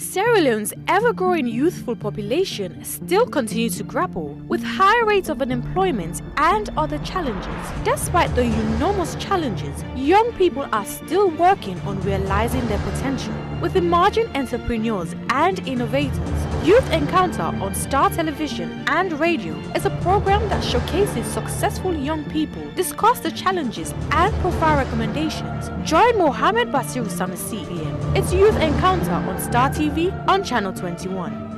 Sierra Leone's ever-growing youthful population still continues to grapple with high rates of unemployment and other challenges. Despite the enormous challenges, young people are still working on realizing their potential. With emerging entrepreneurs and innovators, Youth Encounter on Star Television and Radio is a program that showcases successful young people, discuss the challenges, and provide recommendations. Join Mohammed Basiru Samasi PM. It's Youth Encounter on Star TV on Channel 21.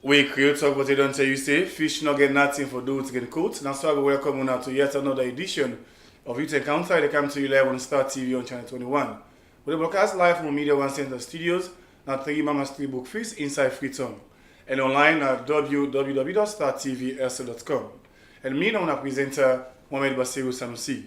We create talk, but they don't tell you say fish not get nothing for do to get caught. That's why we welcome you now to yet another edition of Youth Encounter. They come to you live on Star TV on Channel 21. We broadcast live from Media One Center Studios, now 3 Mama Street Book Fees inside Freetown, and online at www.startvsl.com. And me, now, presenter Mohammed Basiru Samsi.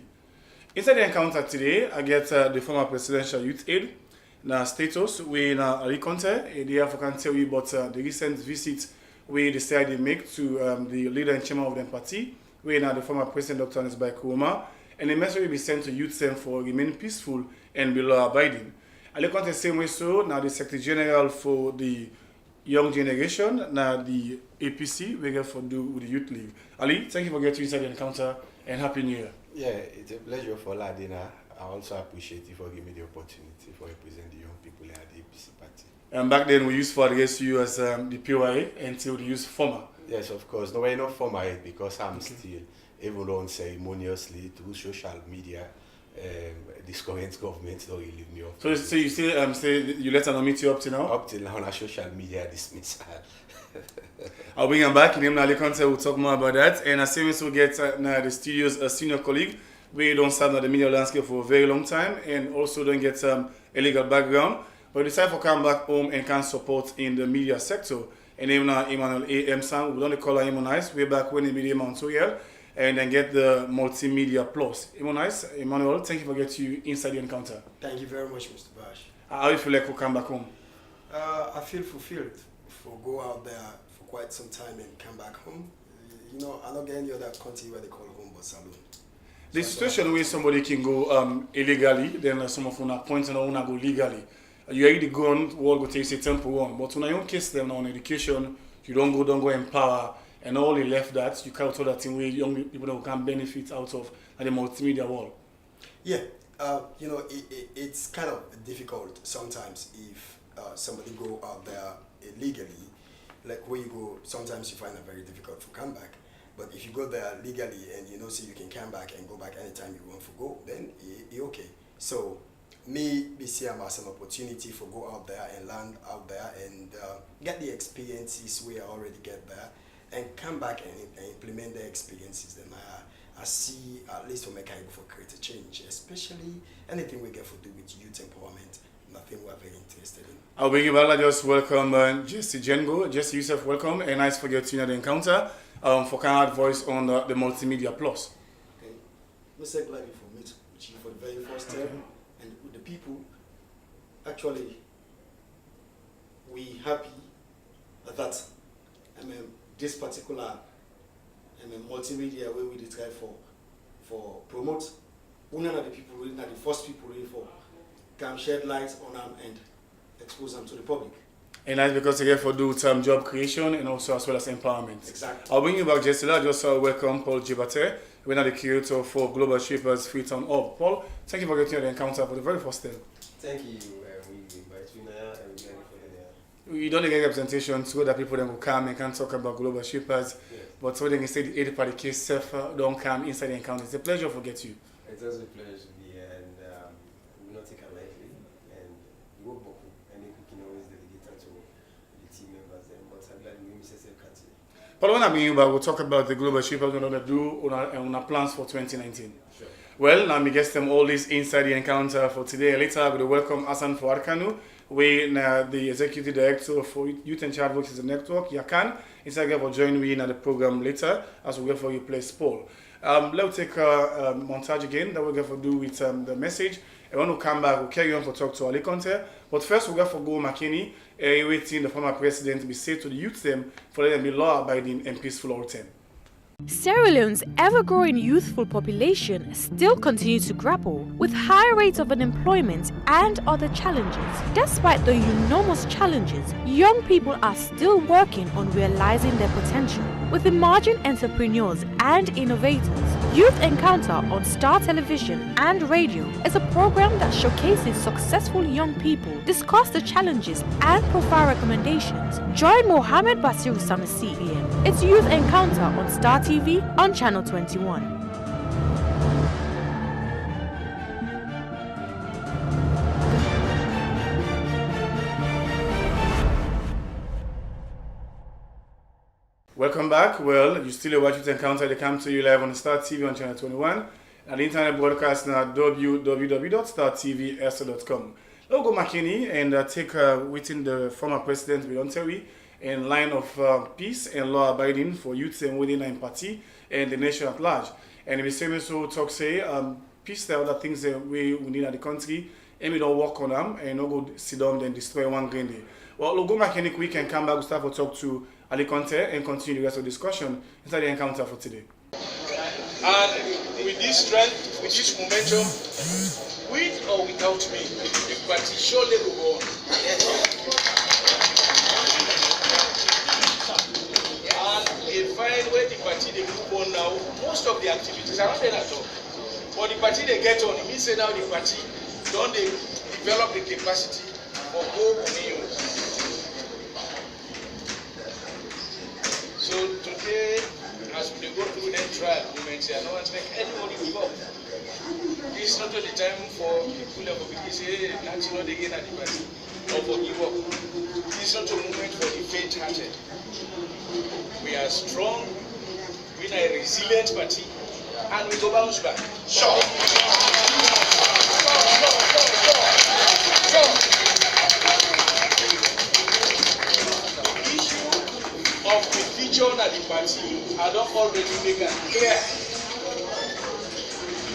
Inside the encounter today, I get the former presidential youth aide. Now, status, we na ALIE Conte, they have can tell you about the recent visit we decided to make to the leader and chairman of the party, we now the former president Dr. Anis Kuruma, and the message will be sent to youth them for remain peaceful and be law abiding. ALIE Conte same way so now the Secretary General for the young generation, now the APC, we get for do with the Youth League. ALIE, thank you for getting inside the encounter and Happy New Year. Yeah, it's a pleasure for Ladina. I also appreciate you for giving me the opportunity for represent the young people in the APC party. And back then we used to address you as the PYA until we use former. Yes, of course. No, we're not former because I'm still, even though unceremoniously through social media, this current government don't really leave me up. So you say you let her meet you up till now? Up till now on social media dismissal. I'll bring him back. In him, ALIE Conte will talk more about that. And as soon as we get the studios a senior colleague, we don't serve the media landscape for a very long time and also don't get illegal background. But decide to come back home and can support in the media sector. And even now, EMMANUEL we don't call her EMMANUEL way back when he became Montoya, and then get the multimedia plus. EMMANUEL, thank you for getting you inside the encounter. Thank you very much, Mr. Bash. How do you feel like we come back home? I feel fulfilled for go out there for quite some time and come back home. You know, I don't get any other country where they call home but saloon. The situation where somebody can go illegally, then some of them are pointing out go legally. You already go on, world go take a temple one, but when you case them on education, you don't go empower, and all you left that, you can't tell that thing where young people that can benefit out of the multimedia world. Yeah, you know, it's kind of difficult sometimes if somebody go out there illegally, like where you go, sometimes you find it very difficult to come back. But if you go there legally and you know, see you can come back and go back anytime you want to go, then you're okay. So me see them as an opportunity for go out there and land out there and get the experiences we already get there and come back and implement the experiences. Then I see at least for make I go for create a change, especially anything we get to do with youth empowerment. Nothing we're very interested in. I'll bring you back. I just welcome Jessie Jengo. Jessie, yourself welcome, and nice for getting the encounter. For kind of voice on the multimedia plus. Okay, I'm so glad for meet with you for the very first time, and with the people. Actually, we happy that this particular multimedia where we try for promote. One of the people, really not the first people really for can shed light on them and expose them to the public. And that's because they get for do some job creation and also as well as empowerment. Exactly. I'll bring you back, Jessie. I just welcome Paul Jibate. We're now the curator for Global Shapers Freetown Hub. Paul, thank you for getting the encounter for the very first time. Thank you. We invite you now and we're ready for the We don't get representation so that people then will come and can talk about Global Shapers. Yes. But so they can say the 80 party case don't come inside the encounter. It's a pleasure to get you. It's also a pleasure to be here and we will not take it lightly and we work boku and we can always delegate to the team members and but I'm glad we miss a cut. But when I mean we'll talk about the Global Shapers we're going to do on our plans for 2019. Sure. Well, now we get them all this inside the encounter for today. Later, I'm going to welcome Hassan Fouarkanu, the executive director for Youth and Child Voices Network, Yakan. Inside for join me in the program later as we go for replace Paul. Let's take a montage again that we're going to do with the message I want to come back, we'll carry on for talk to Ali Conte. But first, we're going to go McKinney, waiting the former president to be said to the youth them for them be law-abiding and peaceful all time. Sierra Leone's ever-growing youthful population still continues to grapple with high rates of unemployment and other challenges. Despite the enormous challenges, young people are still working on realizing their potential. With emerging entrepreneurs and innovators, Youth Encounter on Star Television and Radio is a program that showcases successful young people, discuss the challenges, and provide recommendations. Join Mohammed Basiru Sanusi PM. It's Youth Encounter on Star TV on Channel 21. Welcome back. Well, you still watch Youth Encounter. They come to you live on Star TV on Channel 21 and the internet broadcast now at www.startvs.com. Let's go McKinney and take within the former president Bill Terry in line of peace and law abiding for youth and within the party and the nation at large. And we say so talk say peace the other things that we need at the country and we don't work on them and not go sit down and destroy one grain day. Well, we'll go McKinney quick and come back. We'll start for talk to Ali Conte and continue the rest of the discussion inside the encounter for today. And with this strength, with this momentum, with or without me, the party surely will go on. And they find where the party they move on now, most of the activities are not there at all. But the party they get on, it means say now the party don't they develop the capacity for all communities. So today, as we go through that trial movement, I don't want to make anybody give up. This is not the time for people to say, that's not again at the party, or for give up. This is not a movement for the faint-hearted. We are strong, we are a resilient party, and we go bounce back. Sure. Of the feature at the party, I don't already make it clear.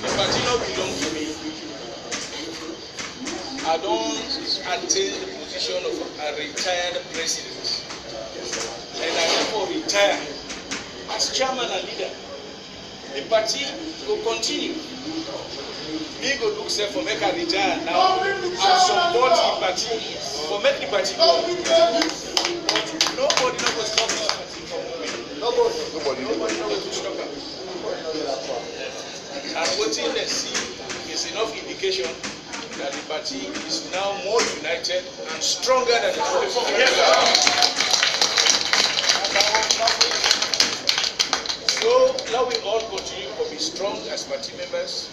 The party not belong to me. I don't attain the position of a retired president. And I therefore retire as chairman and leader. The party will continue. Me go look say for make a retire now and support the party for make the party go. Nobody will stop this party from moving. Nobody will stop it. And what they see is enough indication that the party is now more united and stronger than it was before. So now we all continue to be strong as party members.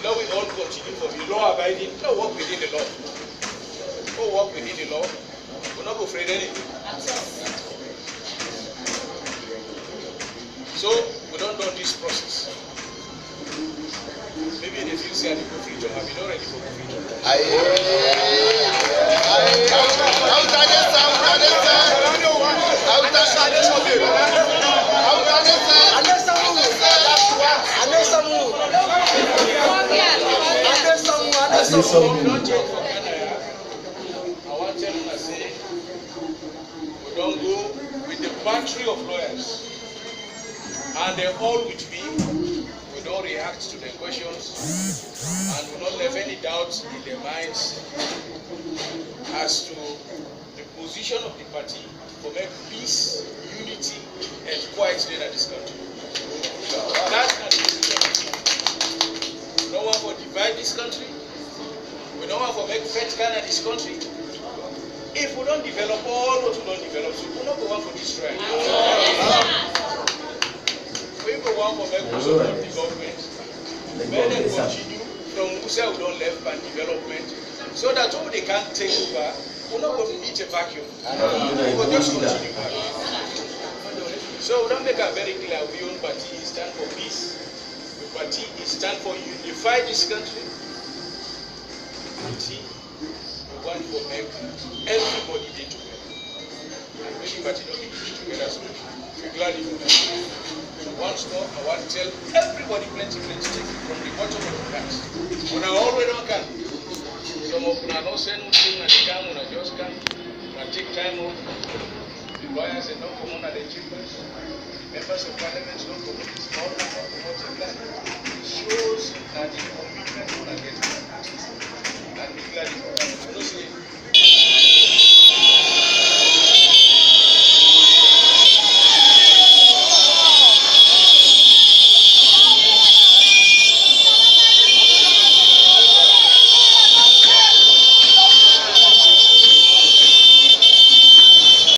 Now we all continue to be law abiding. Now work within the law. Go work within the law. We're not afraid of anything. So we don't know this process. Maybe in the future they go freedom. Have you not ready for freedom? I want to say we don't go with the battery of lawyers. And they're all with me. We don't react to their questions and we don't leave any doubts in their minds as to the position of the party for make peace, unity, and quiet in this country. That's not the position. We don't want to divide this country. We don't want to make fat can of this country. If we don't develop all what we don't develop, we will not go on for this right. We go on for make use of the government. When they continue from Musa we don't left and development, so that all they can't take over, we're not going to meet a vacuum. We will just continue. So we don't make a very clear we own party stand for peace. The party stand for unify this country. The party we want to make everybody be together. And when the party don't be together, so we're glad you one store, I want to tell everybody plenty from the bottom of the class. When I always don't come. Some of them are not saying anything, and they come, and just come, and take time off. The lawyers and don't come on at the chambers. Members of parliament don't come on this all about that. It shows that the commitment will get and be glad for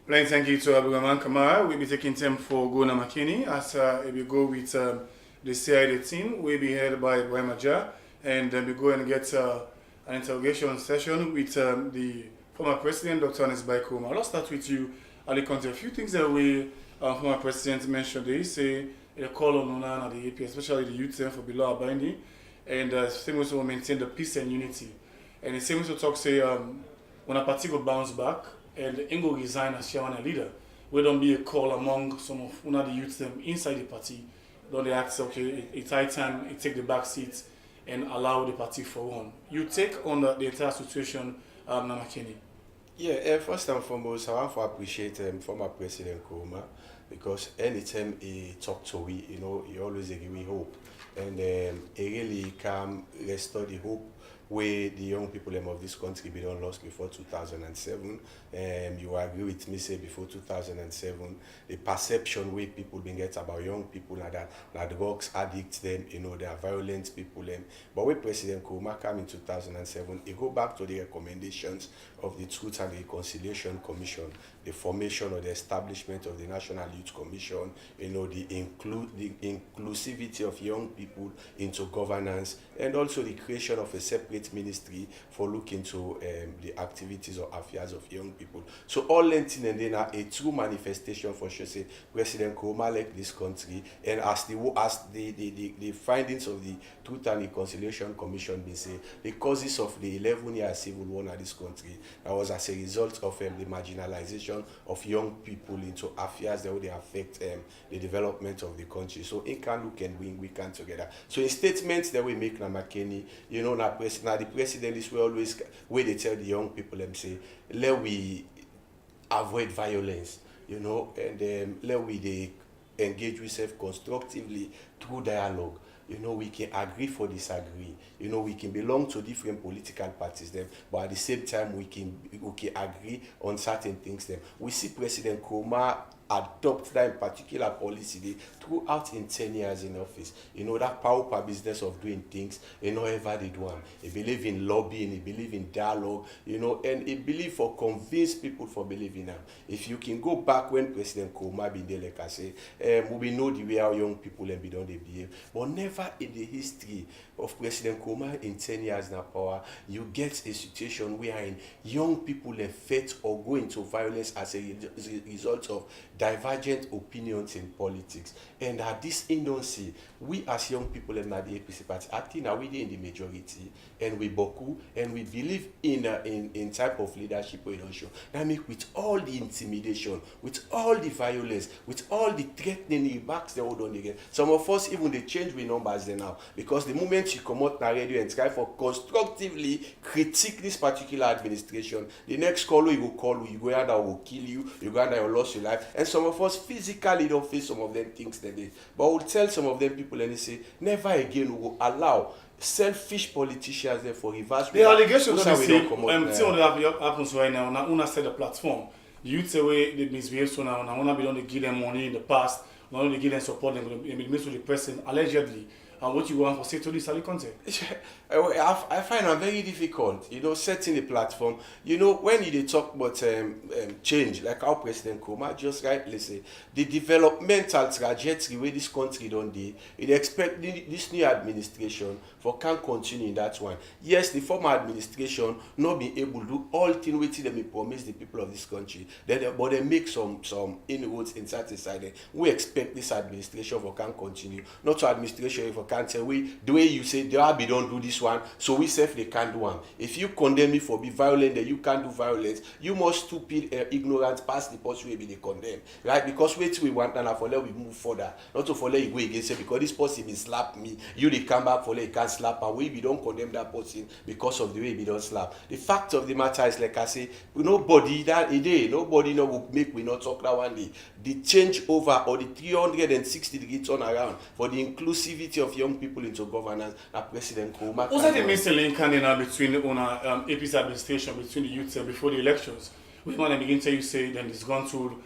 Plenty thank you to Abdulrahman Kamara. We'll be taking time for Gona Makini as we go with the CID team. We'll be headed by Ibrahim Aja, and then we go and get an interrogation session with the former president, Dr. Anis Baikoma. Let's start with you, Ali Conte. A few things that we former president mentioned. They say a call on Nona and the AP, especially the youth for below Abindi, and same also maintain the peace and unity. And the same also talk say when a party will bounce back, and Ingo resign as chairman and leader, will don't be a call among some of one of the youth them inside the party. Don't they ask, okay, it's high time it take the back seat and allow the party for one. You take on the entire situation, Namakini. Yeah, first and foremost, I want to appreciate former President Kuruma, because anytime he talk to we, you know, he always give me hope, and he really can restore the hope where the young people of this country be done lost before 2007. You agree with me, say before 2007, the perception where people been get about young people like that drugs addicts them, you know, they are violent people them. But when President Kuruma came in 2007, he go back to the recommendations of the Truth and Reconciliation Commission, the formation or the establishment of the National Youth Commission, you know, the inclusivity of young people into governance, and also the creation of a separate ministry for looking to the activities or affairs of young people. So all Lentin and then are a true manifestation for sure say President Kuruma led this country, and as the findings of the Truth and Reconciliation Commission been say, the causes of the 11-year civil war in this country, that was as a result of the marginalization of young people into affairs that would affect the development of the country. So it can look and we can together. So in statements that we make Namakeni, you know, now the president is always where they tell the young people them say, let we avoid violence, you know, and let we they engage ourselves constructively through dialogue. You know, we can agree for disagree. You know, we can belong to different political parties then, but at the same time we can agree on certain things then. We see President Kuruma adopt that particular policy throughout in 10 years in office. You know, that power business of doing things, you know, ever they do. He believe in lobbying, he believe in dialogue, you know, and he believe for convince people for believing him. If you can go back when President Kuruma been there, like I say, we know the way how young people and don't they behave, but never in the history of President Kuruma in 10 years now power, you get a situation where young people are fed or go into violence as a result of divergent opinions in politics. And at this infancy, we as young people in the APC party, I think are we in the majority, and we boku, and we believe in type of leadership we don't show. That make with all the intimidation, with all the violence, with all the threatening backs they hold on again. Some of us even they change with numbers there now, because the moment you come out on radio and try for constructively critique this particular administration, the next call you will call you go under will kill you, you go under will lose your life. And some of us physically don't face some of them things that they, but we'll tell some of them people and they say never again we will allow selfish politicians there for reverse. The allegations that we say, what happens right now, now una set the platform. The youth say they misbehave so now una be don't give them money in the past, not only give them support them, they meet with the person allegedly. And what you want to say to this, Ali Conte? I find it very difficult, you know, setting a platform. You know, when you talk about change, like our President Kuruma just rightly say, the developmental trajectory where this country don't do, it expect this new administration for can continue in that one. Yes, the former administration not be able to do all things which they promise the people of this country, but they make some inroads in certain side. We expect this administration for can continue, not to administration for can't tell we the way you say the Abi don't do this one, so we self they can't do one. If you condemn me for be violent, then you can't do violence. You must stupid, ignorant, pass the person will be the condemn, right? Because wait we want and for let we move further, not to for let you go against it because this person will slap me. You they come back for let you can't slap and we don't condemn that person because of the way we don't slap. The fact of the matter is like I say, nobody that a day, nobody no will make we not talk that one day. The change over or the 360-degree turn around for the inclusivity of young people into governance that President Koma. What's that the missing link between APC administration, between the youth before the elections? We want to begin to you say then it's gone to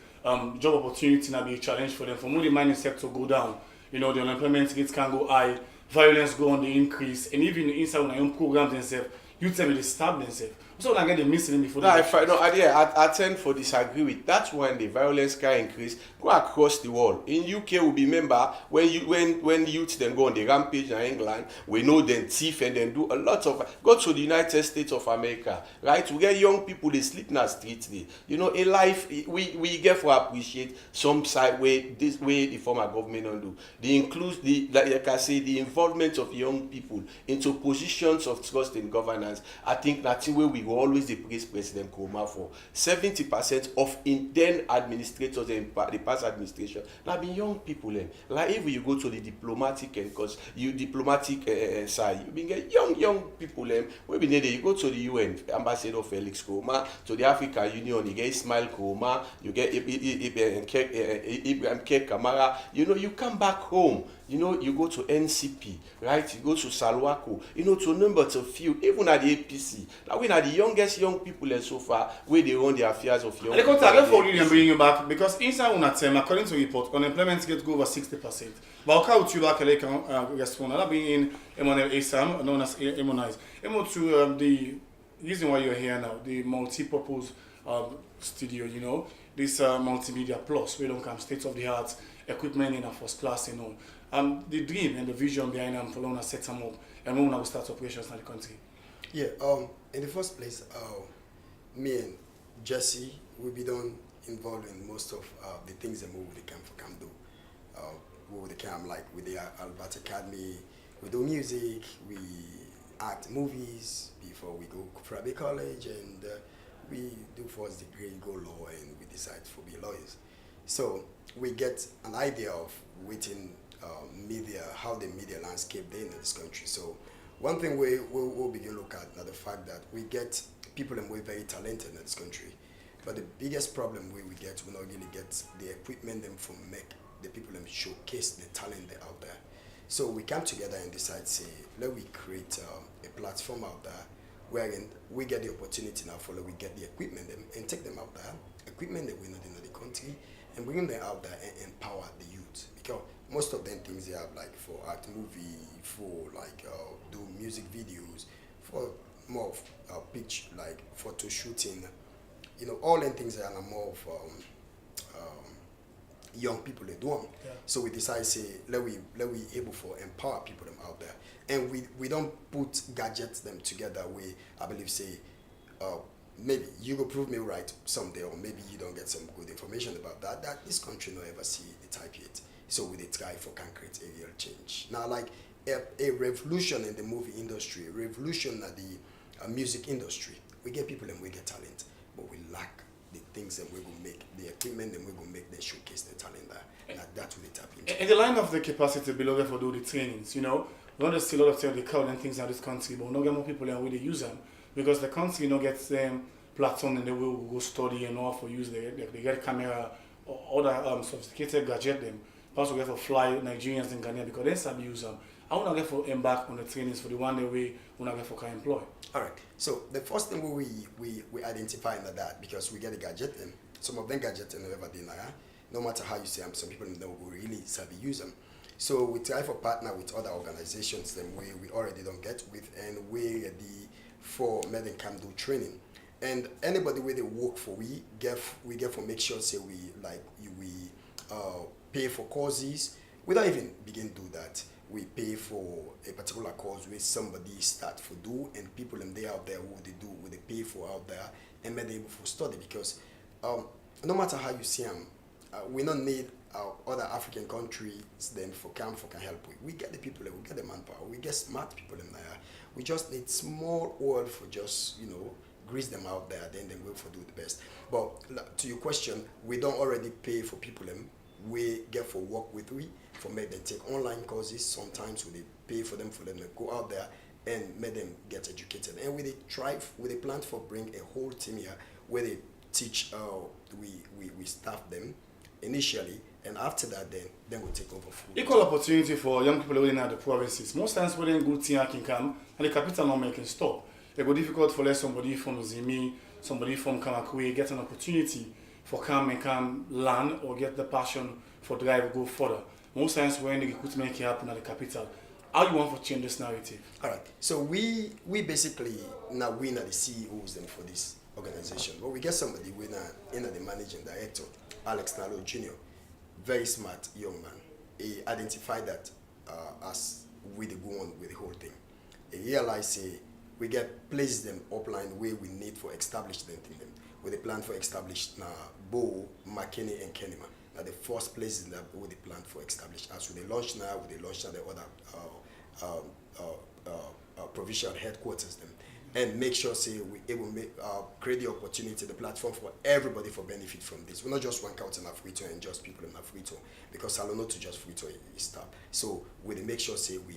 job opportunity now be a challenge for them. For more the mining sector go down, the unemployment rates can go high, violence go on the increase, and even inside on our own programs themselves, youth will stab themselves. So I get the missing before. No, I tend to disagree with. That's when the violence can increase. Go across the world. In UK, we remember when youth then go on the rampage in England, we know then thief and then do a lot of. Go to the United States of America, right? We get young people they sleep in the streets. In life we get to appreciate some side way this way the former government don't do. They include like I say the involvement of young people into positions of trust in governance. I think that's where we will always praise President Koma for 70% of then administrators in the past administration now be young people. Like if you go to the diplomatic and because you diplomatic side, you been get young people. We be there. You go to the UN, Ambassador Felix Koma, to the African Union, you get Ismail Koma, you get Ibrahim K. Kamara. You come back home. You go to NCP, right? You go to Salwako, to number of few, even at the APC. Now we are the youngest young people and so far where they run the affairs of young people. I for you and bring you back because inside una term, according to report, unemployment gets go over 60%. But I'll call you back respond. I'll be in EMMANUEL ASAM, known as EMMANUEL. To the reason why you're here now, the multi-purpose studio, this multimedia plus, we don't come state of the art equipment in a first class and all. The dream and the vision behind them for Lona set them up and when we start operations in the country. Yeah, in the first place, me and Jessie will be involved in most of the things that we can do. We can like with the Albert Academy, we do music, we act movies before we go to Abbey College, and we do first degree, go law, and we decide to be lawyers. So we get an idea of within media, how the media landscape there in this country. So one thing we'll begin to look at now the fact that we get people and we're very talented in this country. But the biggest problem we not really get the equipment them for make the people them showcase the talent they out there. So we come together and decide, say, let we create a platform out there wherein we get the opportunity now for we get the equipment them and take them out there, equipment that we not in the country, and bring them out there and empower the youth. Because most of them things they have like for art movie, for like do music videos, for more of pitch like photo shooting, all them things that are more of young people they do them. Yeah. So we decide say let we able for empower people them out there, and we don't put gadgets them together. I believe say maybe you will prove me right someday, or maybe you don't get some good information about that this country no ever see the type yet. So we try for can create a real change. Now like a revolution in the movie industry, a revolution at the music industry. We get people and we get talent, but we lack the things that we will make, the equipment that we will make, they showcase the talent there. And that's what they tap into. And the line of the capacity below there for do the trainings, we don't just see a lot of the crowd and things in this country, but we don't get more people and really use them. Because the country gets them platform and they will go study and know how to use they get camera or other sophisticated gadget them. Plus we get for fly Nigerians in Ghana because they start use them. I want to get for embark on the trainings for the one day we want to get for can employ. All right. So the first thing we identify in that because we get a gadget them. Some of them gadgets and never did no matter how you say them, some people don't really savvy use them. So we try for partner with other organizations them we already don't get with, and we ready for letting can do training. And anybody where they work for we get for make sure say we pay for courses. We don't even begin to do that. We pay for a particular course where somebody start for do, and people and they out there who they do, what they pay for out there, and make them able for study because no matter how you see them, we don't need other African countries then for can help we get the people, we get the manpower, we get smart people in there. We just need small oil for just, you know, grease them out there, then they will for do the best. But to your question, we don't already pay for people we get for work with for make them take online courses. Sometimes we pay for them to go out there and make them get educated. And we plan for bring a whole team here where they teach, we staff them initially, and after that then we'll take over food. Equal opportunity for young people living in the provinces. Most times when they go to can come and the capital not making stop. It go difficult for somebody from Zimi, somebody from Kamakwe get an opportunity for come and come learn or get the passion for drive go further. Most times when the recruitment can happen at the capital. How you want to change this narrative? All right. So we basically now we are the CEOs then for this organization. But we get somebody we are the managing director, Alex Nalo Jr. Very smart young man. He identified that as we go on with the whole thing. He realized we get places them upline where we need for established them. With the plan for established now Bo, McKinney and Kenema. Now the first places that we the plan for established. As we launch now, we launch the other provincial headquarters them. And make sure we able make create the opportunity, the platform for everybody for benefit from this. We're not just one count in Afrito and just people in Afrito, because I don't know to just Afrito is stop. So we make sure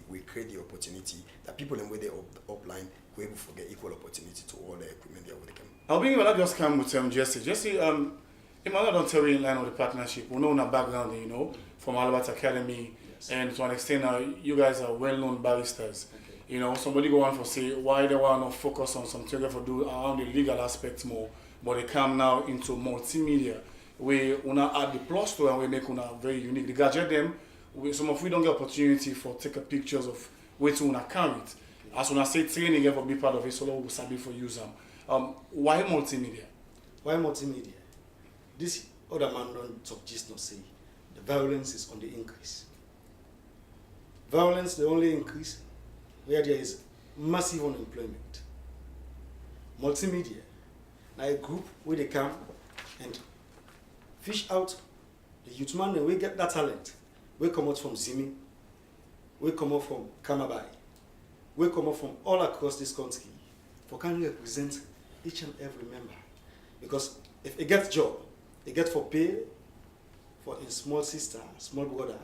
we create the opportunity that people in where they upline we able to get equal opportunity to all the equipment there where they can. I'll bring you that just come with Jessie. Jessie, Emmanuel don't tell you in line of the partnership. We know in our background, you know, from Albert Academy, yes. And to an extent now you guys are well-known baristas. Okay. You know, somebody go on for say why they want to focus on something for do around the legal aspects more, but they come now into multimedia where we add the plus to and we make una very unique. The gadget them, some of we don't get opportunity for take a pictures of where to una carry it. As when I say training, you have to be part of it, so we sabi for use them. Why multimedia? Why multimedia? This other man don't talk just not say the violence is on the increase. Violence the only increase where there is massive unemployment. Multimedia, now a group where they come and fish out the youth man and we get that talent. We come out from Zimi, we come out from Kamabai, we come out from all across this country for can represent each and every member. Because if it gets job, it get for pay for a small sister, small brother,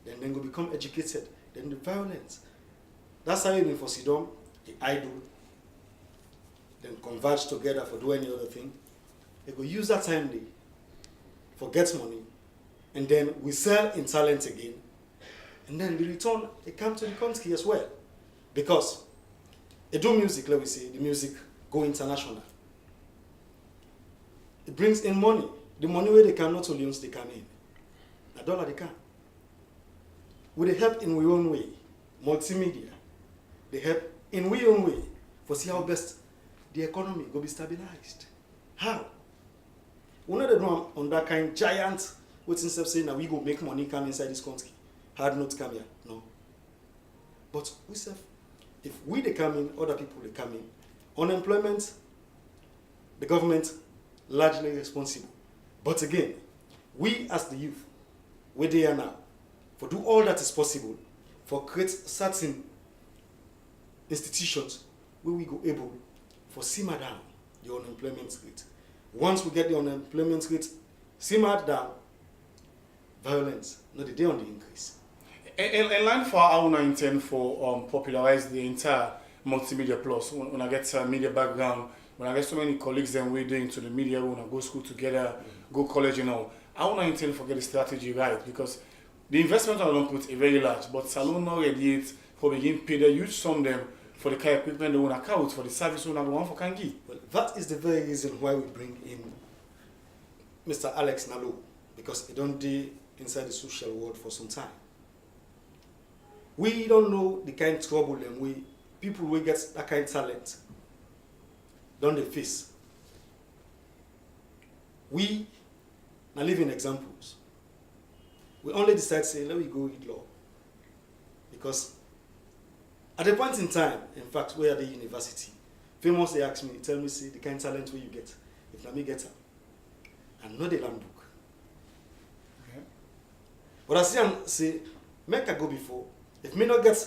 then go become educated, then the violence. That's how you mean for Sidon, the idol, then converge together for do any other thing. They go use that time they for get money, and then we sell in talent again, and then the return they come to the country as well. Because they do music, let me say, the music go international. It brings in money. The money where they can not only use they come in. A dollar they can. With the help in our own way, multimedia, they help in our own way for see how best the economy go be stabilized. How? We know they don't on that kind giant waiting step saying that we go make money come inside this country. Hard not come here. No. But we say if we they come in, other people they come in. Unemployment, the government largely responsible. But again, we as the youth, where they are now, for do all that is possible, for create certain institutions where we go able for simmer down the unemployment rate. Once we get the unemployment rate simmered down, violence, not the day on the increase. In line for how I intend for popularize the entire multimedia plus, when I get a media background, when I get so many colleagues then we're doing to the media, when I go school together, go college, you know, I want to intend for get the strategy right, because the investment I don't put is very large, but salon not ready for begin pay the huge sum them for the car equipment they want to account for the service we want for can give. Well, that is the very reason why we bring in Mr. Alex Nalo, because he don't do inside the social world for some time. We don't know the kind of trouble them people will get that kind of talent don't they face. We now living examples. We only decide to say, let me go read law. Because at a point in time, in fact, we are at the university, famous they ask me, tell me, say, the kind of talent where you get. If let me get her. And not the land book. Okay. But I say, make I go before. If me not get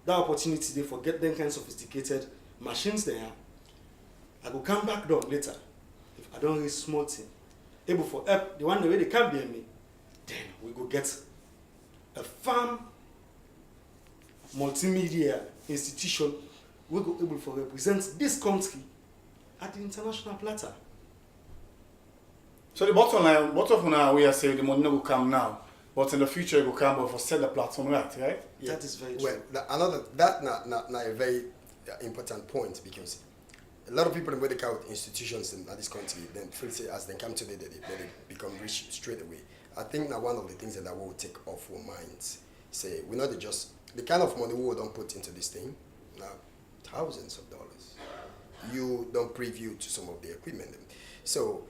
that opportunity, they forget them kind of sophisticated machines there. I go come back down later. If I don't raise small thing, able for help, the one way they can't bear me, then we go get a farm multimedia institution. We go able for represent this country at the international platter. So the bottom line, what of now we are saying the money no will come now, but in the future it will come but for set the platform right? Yeah. That is very true. Well, not a very important point, because a lot of people in medical institutions in this country, then feel say as they come today, they become rich straight away. I think now one of the things that will take off our minds, say we not just the kind of money we don't put into this thing, now thousands of dollars. You don't preview to some of the equipment. So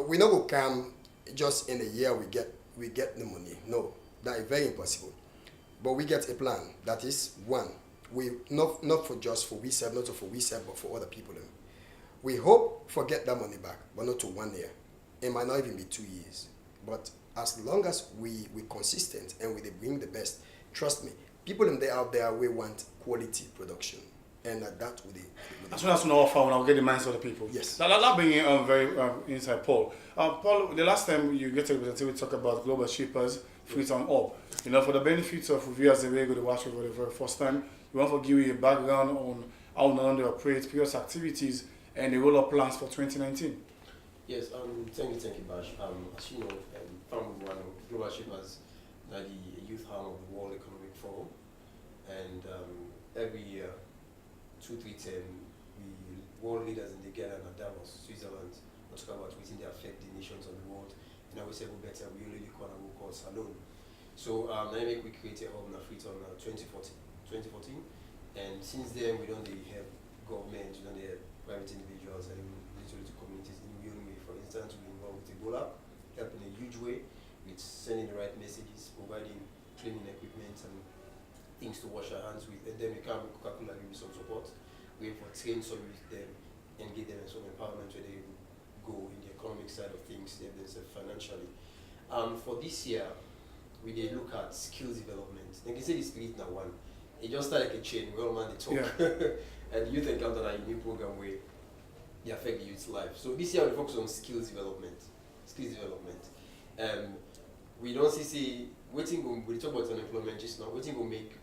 we not go come just in a year we get the money. No, that is very impossible. But we get a plan. That is one. We not for just for we serve, not for we serve, but for other people. We hope for get that money back, but not to 1 year. It might not even be 2 years. But as long as we consistent and we bring the best, trust me, people in there out there we want quality production. And that would be. As soon as we offer, when I'll get the minds of the people. Yes. That bringing very inside Paul. Paul, the last time you get a representative, we talk about global shippers, fleet on up. You know, for the benefits of viewers that we're going to watch it for the very first time, we want to give you a background on how they operate, previous activities, and the roll-up plans for 2019. Yes, thank you, Bash. As you know, global shippers are the youth arm of the World Economic Forum, and every year, 2-3-10, we world leaders in the Ghana and Davos, Switzerland, talk about within they affect the nations of the world. And I will say go better, we only call us alone. So we created a hub in Africa on 2014, and since then we don't have government, we don't have private individuals and literally to communities in a way. For instance, we involved with Ebola, help in a huge way with sending the right messages, providing cleaning equipment and things to wash our hands with, and then we come with Coca-Cola give you some support. We for train some with them and give them some empowerment where they go in the economic side of things, then financially. For this year, we did look at skills development. Like you say, the spirit now one. It just started like a chain. We all man they talk, and the youth encounter a new program where they affect the youth's life. So this year we focus on skills development. We don't see waiting. We talk about unemployment just now. Waiting will make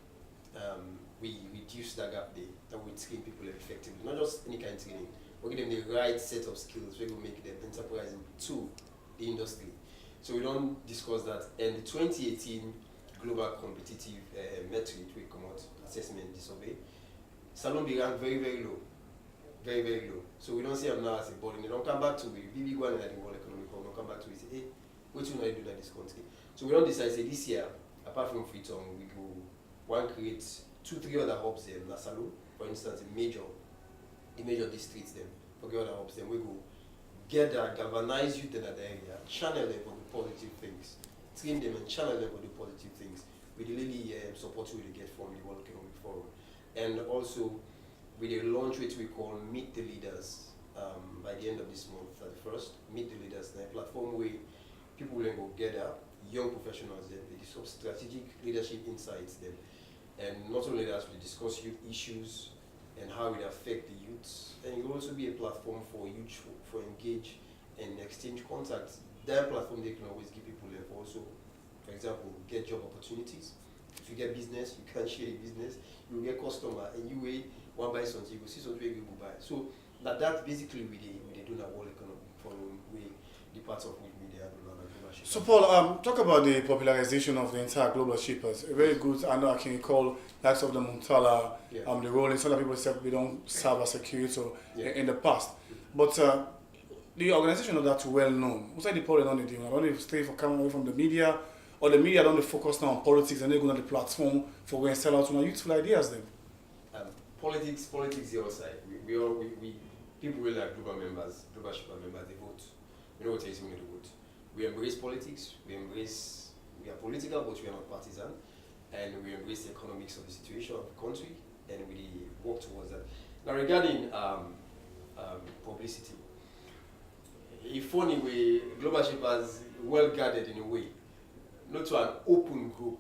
we reduce that gap there, that we train people effectively, not just any kind of training, but give them the right set of skills where we make them enterprising to the industry. So we don't discuss that. And the 2018 global competitive metric we come out assessment, the survey, Salon be ranked very, very low. Very, very low. So we don't see them now as a body. They don't come back to it. BB one at the World Economic Forum, don't come back to it. Say, hey, what you know do in this country? So we don't decide, say this year, apart from Freetown, we go create 2-3 other hubs there in Salon, for instance, the major districts them, forget other hubs, then we go gather, galvanize youth in that area, channel them for the positive things, train them and channel them for the positive things. We really support we get from the World Economic Forum. And also, we did launch which we call Meet the Leaders by the end of this month, 31st. Meet the Leaders, a platform where people will go gather, young professionals, then they discuss strategic leadership insights then. And not only that, we discuss youth issues and how it affects the youths. And it will also be a platform for youth for engage and exchange contacts. That platform they can always give people and also, for example, get job opportunities. If you get business, you can share a business, you will get customer, and you will want to buy something, you will see something you will buy. So that basically we do in our World Economic Forum, the parts of which we are doing. So Paul, talk about the popularization of the entire global shippers. A very good, I know I can recall likes of the Muntala, the Rolling, some other people said we don't serve as a curator in the past. But the organization of that well known. What's the Paul on the deal? I don't know if stay for coming away from the media, or the media don't focus now on politics and they go on the platform for going and sell out on youthful ideas then. Politics the other side. We people really like global shipper members, they vote. We know what it is when they vote. We embrace politics, we are political, but we are not partisan, and we embrace the economics of the situation of the country, and we work towards that. Now regarding publicity, a funny way, global shippers well guarded in a way. not to an open group.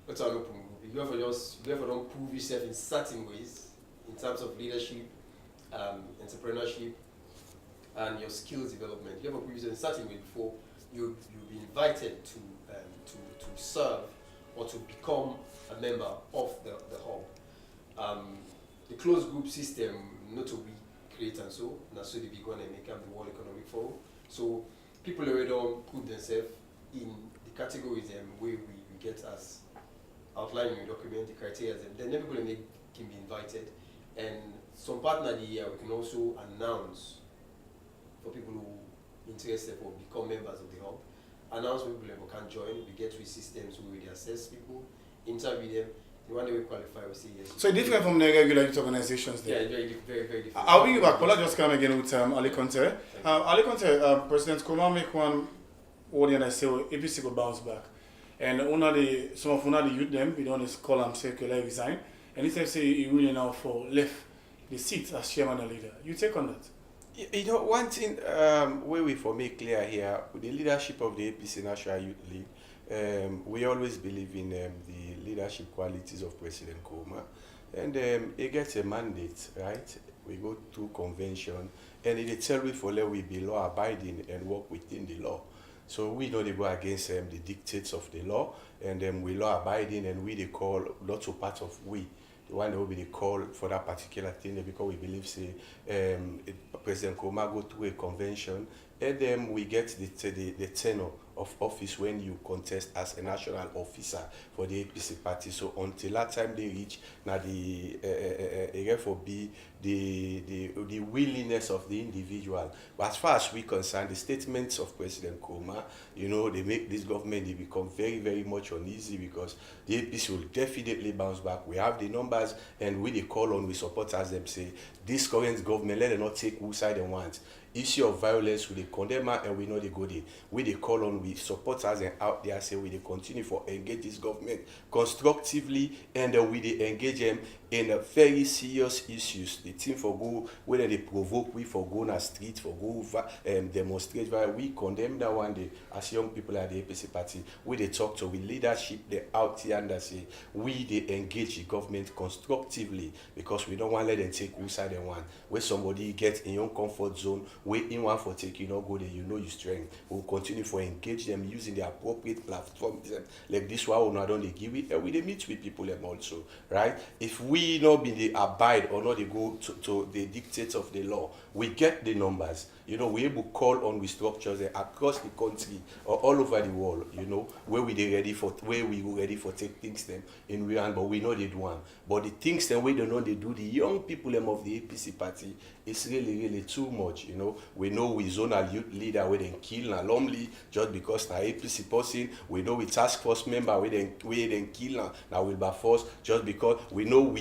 Not to an open group. You ever don't prove yourself in certain ways, in terms of leadership, entrepreneurship, and your skills development. You ever prove yourself in certain way before you'll be invited to serve or to become a member of the hub. The closed group system, not to be created and so they be going to make up the World Economic Forum. So people already don't put themselves in the categories where we get as outlined in the document, the criteria, then everybody can be invited. And some part of the year we can also announce for people who are interested or become members of the hub. Announce people who can join, we get with systems where we assess people, interview them. The one that we qualify, we say yes. So different from the regular youth organizations there? Yeah, very different. I'll bring you back. Paula just come again with ALIE Conte. ALIE Conte, President Koma make one audience and say, APC will bounce back. And some of the youth them, we don't just call them say, okay, resign. And instead say, he really now for left the seat as chairman and leader. You take on that? You know, one thing where we for make clear here, with the leadership of the APC National Youth League, we always believe in the leadership qualities of President Koma. And he gets a mandate, right? We go to convention, and it tell we for let we be law abiding and work within the law. So we know they go against the dictates of the law, and we law abiding, and we they call lots of part of we. The one that will be the call for that particular thing because we believe say President Koma go to a convention and then we get the tenure of office when you contest as a national officer for the APC party. So until that time they reach, now the for be the willingness of the individual. But as far as we concern, the statements of President Koma, you know, they make this government they become very, very much uneasy because the APC will definitely bounce back. We have the numbers and we they call on, we supporters them say, this current government, let them not take whose side they want. Issue of violence, we they condemn and we know they go there. We they call on, we supporters and out there say we they continue for engage this government constructively and we they engage them in a very serious issues. The team for go whether they provoke we for go on the street for go demonstrate. We condemn that one day as young people at the APC party. We they talk to we leadership they out here and they say we they engage the government constructively because we don't want to let them take whose side they want. Where somebody gets in your comfort zone, where in one for take you know go there, you know your strength. We'll continue for engage them using the appropriate platforms like this one. We don't they give it and we they meet with people them also, right? If we not be the abide or not they go to the dictates of the law, we get the numbers. You know, we able to call on we structures across the country or all over the world, you know, where we ready for take things them in real, but we know they do one. But the things them we don't know they do, the young people them of the APC party, it's really, really too much, you know. We know we zonal youth leader where they kill and lonely just because na APC person, we know we task force member where they kill now will be force just because we know we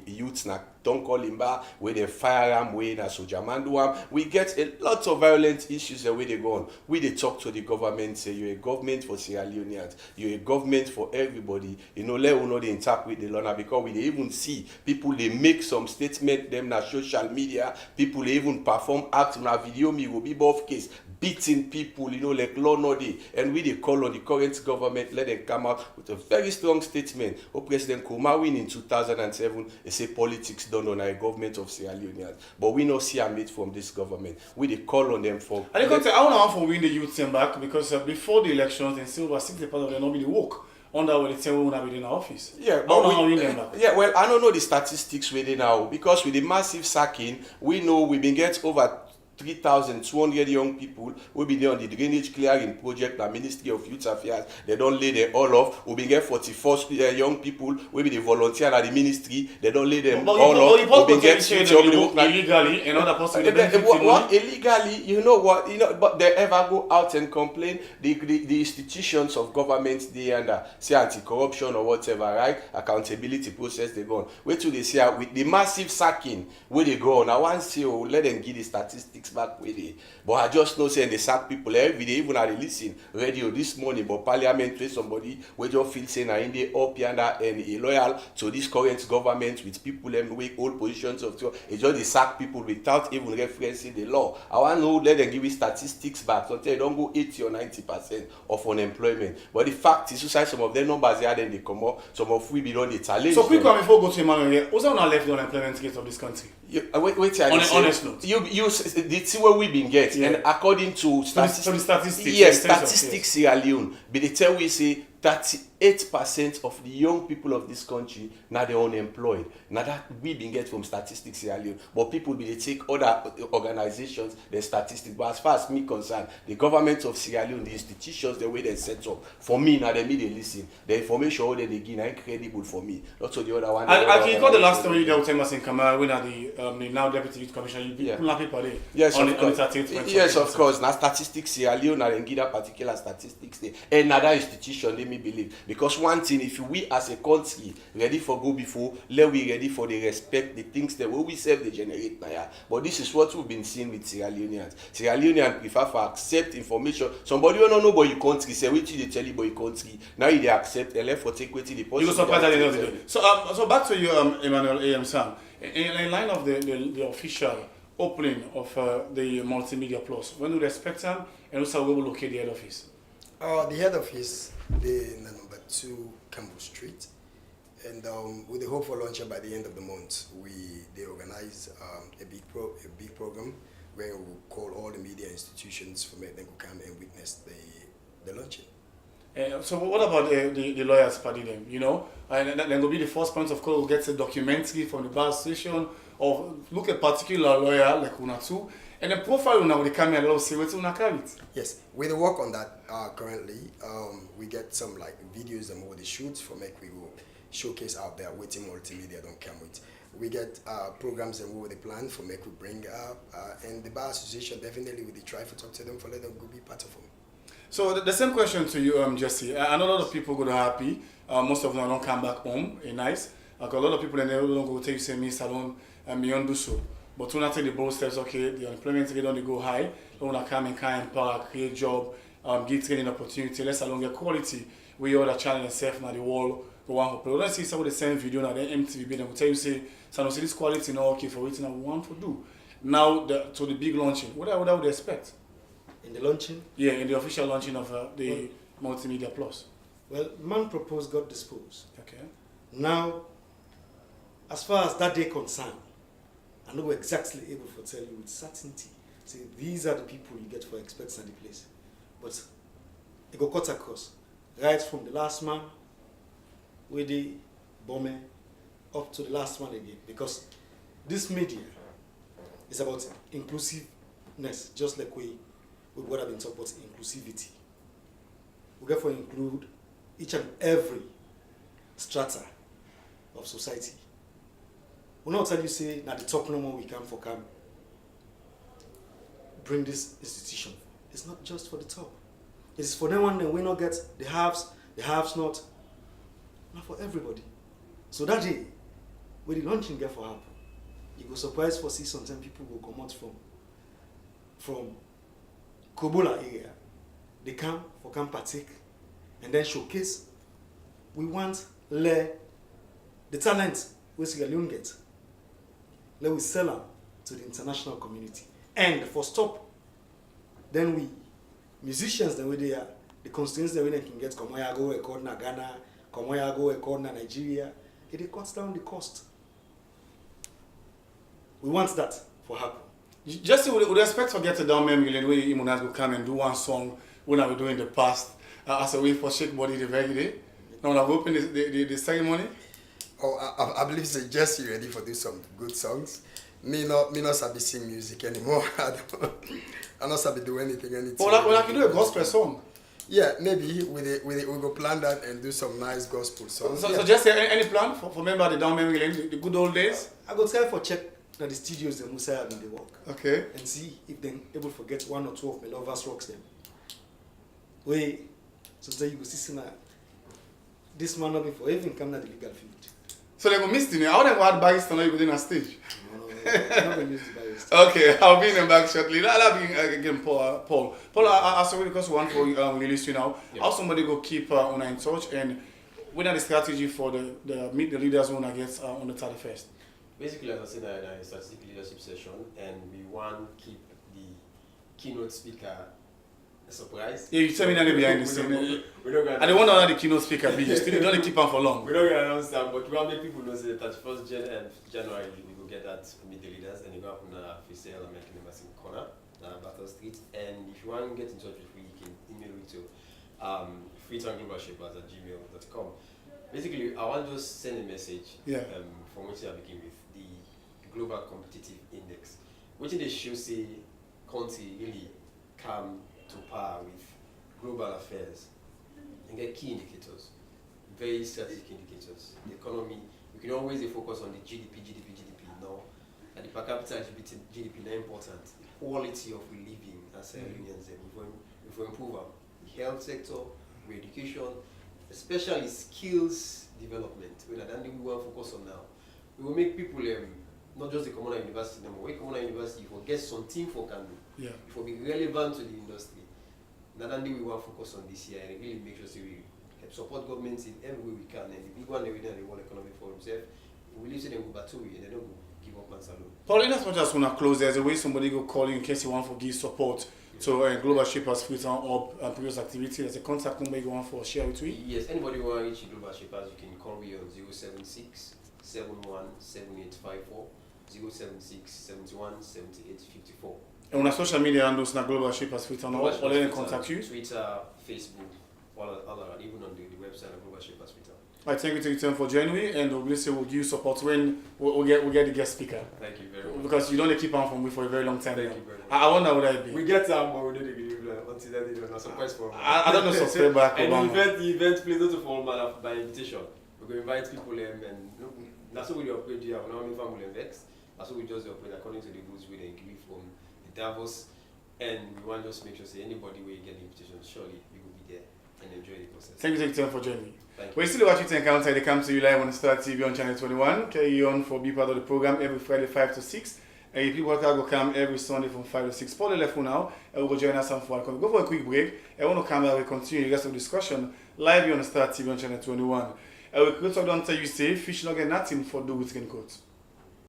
youths na don't call him back where they firearm way na soldier man do am. We get a lot of violent issues the way they go on. We they talk to the government, say you're a government for Sierra Leoneans, you're a government for everybody. You know, let us know they interpret the law now because we they even see people they make some statement them na social media, people they even perform act na video me will be both case beating people, you know, like law no day. And we they call on the current government, let them come out with a very strong statement. Oh, President Koma win in 2007, they say politics done on a government of Sierra Leoneans. But we not see a mate from this government. We they call on them for. I want to win the youth team back because before the elections, they still was 60% of them not be work. Under what they say we will not be in our office. Yeah, but well, I don't know the statistics with it now because with the massive sacking, we know we've been getting over 3,200 young people will be there on the drainage clearing project at Ministry of Youth Affairs. They don't lay them all off. We get 44 young people will be the volunteer at the ministry. They don't lay them all off. We get illegally and other person. Illegally, you know what? You know, but they ever go out and complain. The institutions of government they under say anti-corruption or whatever, right? Accountability process they go on. Wait till they say with the massive sacking where they go on. I want to see let them give the statistics. back with it. But I just know saying they sack people every day, even I listen radio this morning, but parliament with somebody where just feel saying I in the up yonder and loyal to this current government with people them with old positions of it just they sack people without even referencing the law. I want to know let them give you statistics back. So they don't go 80 or 90% of unemployment. But the fact is, some of them numbers here then they come up, some of we be on the challenge. So quick one before we go to Emmanuel, what's on left the unemployment rate of this country? Wait, on an honest note. You the see where we been get, and according to statistics, yes, statistics Sierra Leone, but they tell we say 38% of the young people of this country now they're unemployed. Now that we been get from statistics Sierra Leone, but people be they take other organizations their statistics. But as far as me concerned, the government of Sierra Leone, the institutions, the way they set up, for me now they listen. The information all they give are incredible for me. Not to the other one. And can you call the last story that was in Kamara when the now deputy youth commissioner, you people there? Yes, on of course. Yes, of course. Now statistics Sierra Leone and give that particular statistics there. Another institution they me believe, because one thing, if we as a country ready for go before, let we ready for the respect the things that we serve they generate now. But this is what we've been seeing with Sierra Leoneans. Sierra Leoneans prefer for accept information. Somebody who don't know about your country say which they tell you about your country. Now they accept and left for take with the you surprised at the end of the day. So back to you, Emmanuel A.M. Sam. In line of the official opening of the multimedia plus, when do they expect them, and also we will locate the head office? The head office, the number 2 Campbell Street, and with the hope for launching by the end of the month, they organize a big program where we will call all the media institutions for them to come and witness the launching. So what about the lawyers party then? You know, and then will be the first point of call. We'll get a documentary from the bar station, or look at particular lawyer like una two, and then profile una with the camera and see what una carry it. Yes, we work on that currently. We get some like videos and more the shoots for make we will showcase out there waiting multimedia don't come with. We get programs and what they plan for make we bring up, and the bar association definitely we try to talk to them for let them go be part of them. So the same question to you, Jessie. I know a lot of people go to happy. Most of them don't come back home. Nice. Like a lot of people in there don't go take say me salon and beyond do so. But when I take the bold steps, okay, the unemployment rate don't go high. Don't want to come in kind park, create job, get training opportunity. Let's along get quality. We all the challenge themselves now the wall go one for. Don't see some of the same video now. Then MTV they will tell you say, so see this quality now okay for waiting I want to do. Now to the big launching. What would they expect? In the launching? Yeah, in the official launching of the Multimedia Plus. Well, man proposed, God disposed. Okay. Now, as far as that day concerned, I'm not exactly able to tell you with certainty. See, these are the people you get for experts at the place. But it go cut across. Right from the last man, with the bomber, up to the last one again. Because this media is about inclusiveness, just like we what I've been talking about, inclusivity. We therefore include each and every strata of society. We'll not tell you say, now the top no more we come bring this institution. It's not just for the top. It's for them one that we not get the haves not for everybody. So that day, when the launching get for happen, you go surprised for see sometimes people will come out from Kobola area, they come for partake and then showcase. We want the talent we Sierra Leone get. Let we sell them to the international community. And for stop, then we musicians the way they are, the constituents the way they can get Komoya go record na Ghana, Komoya go record na Nigeria. It cuts down the cost. We want that for happen. Just would expect to get a down memory where EMMANUEL will come and do one song when I was doing the past as a way for Shake Body the very day. Now I've opened the ceremony. Oh, I believe so. Jessie ready for do some good songs. Me not sabi sing music anymore. I not sabi do anything. Well, I can do a gospel song. Yeah, maybe we go plan that and do some nice gospel songs. So just any plan for remember the down memory lane, the good old days? I go try for check that the studios the Musa have in the work. Okay. And see if they're able to get one or two of my lovers rocks them. Wait, so there you go see this man not before even come to the legal field. So they go miss me. How they go add bags to know you go in a stage? No. I'm not going to use the bias. Okay, I'll be in the back shortly. I'll be again, Paul. I saw because one for release you now. Yeah. How somebody go keep on in touch and what are the strategy for the meet the leaders when I get on the 31st? Basically, as I said, in a strategic leadership session, and we want to keep the keynote speaker a surprise. Yeah, you tell me that behind the scene. We don't I don't want to know the keynote speaker be. You still don't keep on for long. We're not going to announce that, but we want to make people know that 31st January, we will get that to meet the leaders, and you go up on the official American Embassy corner, Battle Street. And if you want to get in touch with me, you can email me to freetown@gmail.com. Basically, I want to just send a message from which I begin with the Global Competitive Index, which they should say country really come to par with global affairs and get key indicators, very strategic indicators. The economy, we can always focus on the GDP. Now, and the per capita GDP is important. The quality of living as a unions, we will improve the health sector, education, especially skills development. We will focus on now. We will make people not just the communal university anymore. We communal university for get something for can do. Yeah. It will be relevant to the industry. Now we will focus on this year and really make sure we support governments in every way we can. And the big one every day the World Economic Forum said we leave them go battle and they don't go give up and salute. Paul, in as much as when I close, there's a way somebody go call you in case you want to give support to Global Shapers Freetown or previous activity. There's a contact number you want for share with me. Yes, anybody who want to reach Global Shapers, you can call me on 076 71 7854 076 71 7854. And on social media handles na Global Shapers Freetown or they contact you? Twitter, Facebook, all around, even on the website of Global Shapers Freetown. I thank you to return for joining me, and obviously we'll give you support when we'll get the guest speaker. Thank you very much. Because you don't keep on from me for a very long time. Thank now. you very much. I wonder what I be. We get some, but we don't give until then they don't know. Surprise for I don't know subscribe back. And the event please not to fall man by invitation. We're going to invite people and that's what we operate here. We're not only family and vex. That's what we just operate according to the rules we agree from the Davos. And we want to just make sure say anybody where you get the invitation, surely we will be there and enjoy the process. Thank you for joining me. Thank you. We're still watching to Encounter. They come to you live on Star TV on channel 21. Carry on for be part of the program every Friday 5 to 6. And people will come every Sunday from 5 to 6. Paul left for now, and we'll join us on for go for a quick break. I want to come back and continue the rest of the discussion live on Star TV on channel 21. And we'll talk down to you say fish not get nothing for do with skin coats.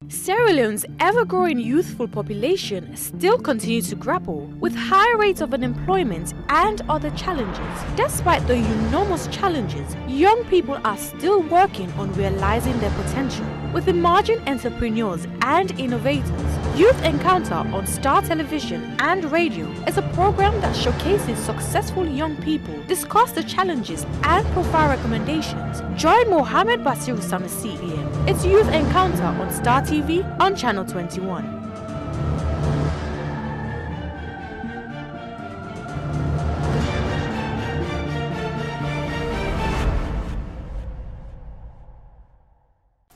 Sierra Leone's ever-growing youthful population still continues to grapple with high rates of unemployment and other challenges. Despite the enormous challenges, young people are still working on realizing their potential. With emerging entrepreneurs and innovators, Youth Encounter on Star Television and Radio is a program that showcases successful young people, discuss the challenges and provide recommendations. Join Mohammed Basir Sanusi EM. It's Youth Encounter on Star TV on Channel 21.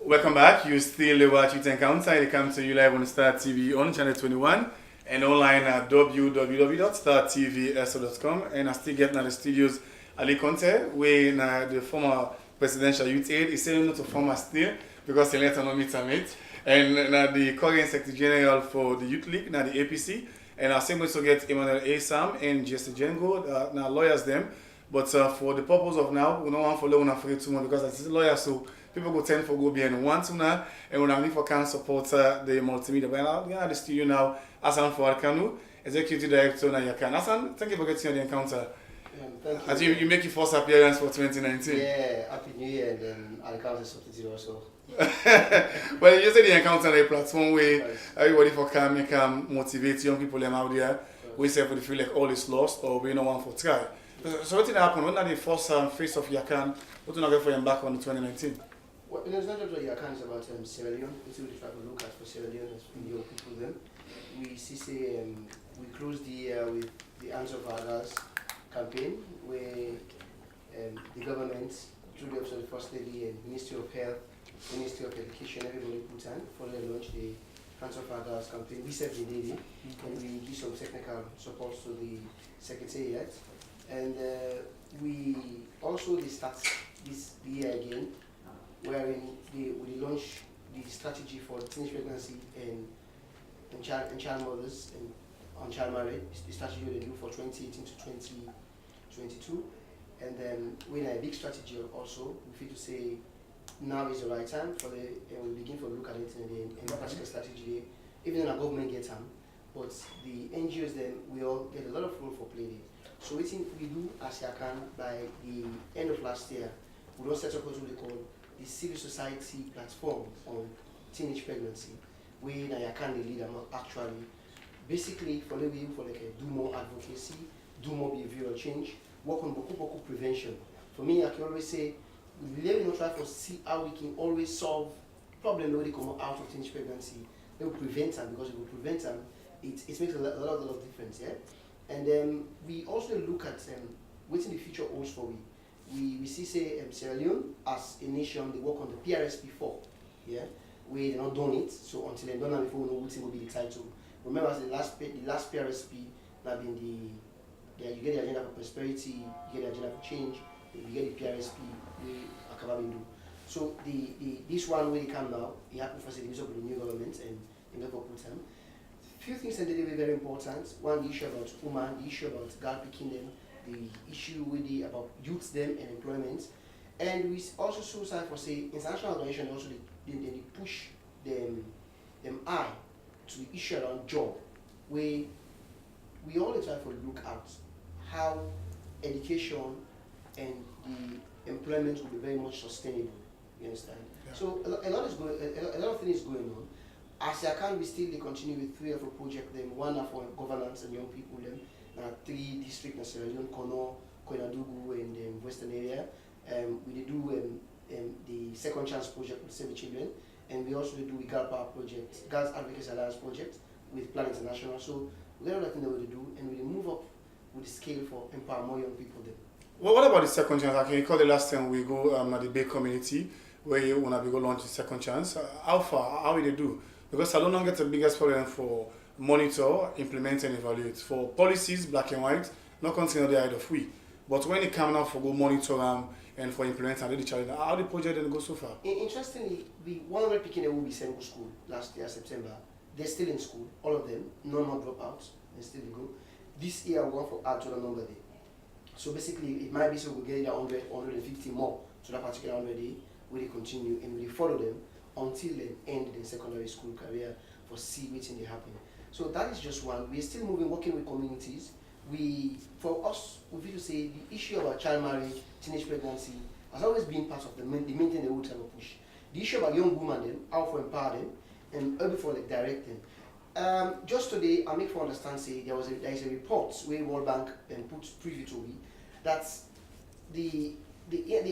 Welcome back. You still watch Youth Encounter. It comes to you live on Star TV on Channel 21 and online at www.startvso.com. And I still get now the studios ALIE Conte, where the former presidential youth aide is saying not to former still because he later not meet a mate. And now the current Secretary General for the Youth League, now the APC. And I same also get EMMANUEL and JESSIE now lawyers them. But for the purpose of now, we don't want to follow on afraid too much because as a lawyer, so people go tend for go behind one to now, and when I'm for can support the multimedia. But now we are at the studio now, Hassan Fouad-Kanu, Executive Director now Yakan. Hassan, thank you for getting on the encounter. Thank you. As you make your first appearance for 2019. Yeah, Happy New Year, and then I'll count as substitute also. Well, you say the encounter a platform where everybody for can motivate young people out there. We say if feel like all is lost or we don't want for try. So what did happen? When the first face of Yakan, what did you get for him back on 2019? Well, it's not just what Yakan is about Sierra Leone. It's really try to look at for Sierra Leone as young people then. We see we closed the year with the Answer of Others campaign where the government, through the office of the First Lady and Ministry of Health, Ministry of Education, everybody put on for the launch the Answer of Others campaign. We served the lady and we give some technical support to the Secretariat. And we also start this year again, wherein we launch the strategy for teenage pregnancy and child mothers and on child marriage, the strategy they do for 2018 to 2022. And then we have a big strategy also. We feel to say now is the right time for the, and we begin to look at it in the particular strategy. Even though the government gets them, but the NGOs then we all get a lot of role for play there. So we think we do as Yakan by the end of last year, we don't set up what we call the civil society platform on teenage pregnancy. We Yakan the leader actually basically for like do more advocacy, do more behavioral change, work on boku prevention. For me, I can always say we really try to see how we can always solve problems that come out of teenage pregnancy. They will prevent them, because if we prevent them, it makes a lot of difference, yeah. And then we also look at what in the future holds for we see say Sierra Leone as a nation, they work on the PRS before, yeah. We not done it, so until they done it before, we know what will be the title. Remember, as the last PRSP, that been you get the agenda for prosperity, you get the agenda for change, you get the PRSP, we are do. So this one where they come now, it happened for the use of the new government and therefore put them. Few things that they were very important. One, the issue about women, the issue about girl picking them, the issue with about youth them and employment. And we also saw for say international organization also they push them eye to the issue around job, where we always try to look at how education and the employment will be very much sustainable. You understand? Yeah. So a lot of things going on. As I can, we still continue with 3 of a project. Them one for governance and young people. Them 3 districts in Sierra Leone, Kono, Koinadugu, and the Western area. We do the Second Chance project with Save the Children, and we also do the Girl Power project, Girls Advocacy Alliance project with Plan International. So we got everything that we do, and we move up with the scale for empower more young people there. Well, what about the Second Chance? I can recall the last time we go at the Bay community where you want to go launch the Second Chance. How far? How will they do? Because I don't know get the biggest problem for monitor, implement, and evaluate. For policies, black and white, not consider the either of we. But when it comes out for go monitor and for implement and do the challenge, how the project didn't go so far? Interestingly, the 100 picking will be sent to school last year, September. They're still in school, all of them, no more dropouts, they still go. This year we want to add to the number day. So basically, it might be so we'll get 100, 150 more to that particular 100 day, where they continue and we follow them until they end their secondary school career for see what's in the happen. So that is just one. We're still moving, working with communities. For us, we feel to say the issue about child marriage, teenage pregnancy has always been part of the main thing they would have a push. The issue about young women, then, how to empower them, and how for like direct them. Just today, I make for understand say there is a report where World Bank put preview to me that the